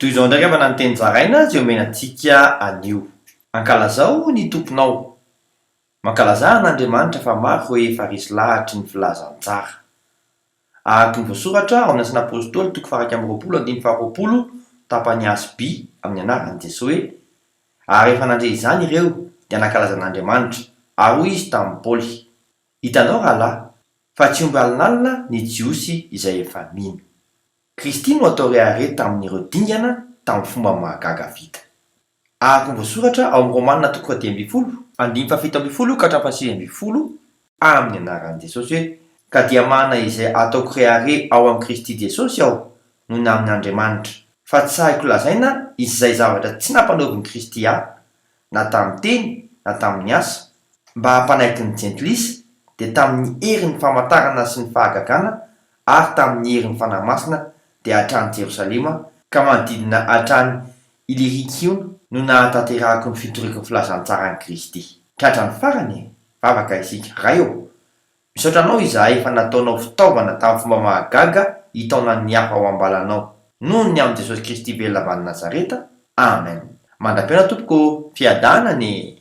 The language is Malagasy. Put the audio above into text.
toy izao ndraiky fa nanteny zaraina zay omenantsika anio. Ankalazao ny tomponao. Mankalaza an'Andriamanitra fa maro hoe efa resy lahatry ny filazantsara. Araka ny voasoratra ao amin'ny Asana Apôstôly toko 2:20 tapany Asy B amin'ny anaran'i Jesosy hoe ary rehefa nandre izany ireo dia nankalaza an'Andriamanitra ary hoy izy tamin'ny Paoly, hitanao rahalahy fa tsy omby alinalina ny jiosy izay efa mino. Kristy no atao reharety tamin'ireo dingana tamin'ny fomba mahagaga vita. Araka ny voasoratra ao amin'ny Romanina toko 10:17-20 amin'ny anaran'i Jesosy hoe ka dia mana izay ataoko rehare ao amin'ny Kristy Jesosy aho noho ny amin'ny Andriamanitra. Fa tsy sahiko lazaina izay zavatra tsy nampanaoviny Kristy ahy, na tamin'ny teny na tamin'ny asa, mba hampanaiky ny jentilisa, dia tamin'ny herin'ny famantarana sy ny fahagagana ary tamin'ny herin'ny fanahy masina dia hatrany Jerosalema ka manodidina hatrany Ilirikiona no nahatanterahako ny fitoriako ny filazantsara ny Kristy. Ka hatrany farany vavaka isika ray eo. Misaotra anao izahay efa nataonao fitaovana tamin'ny fomba mahagaga hitaona ny hafa ao ambalanao. Noho ny amin'ny Jesosy Kristy velona avy any Nazareta. Amen. Mandra-piaina tompoko, fiadanane.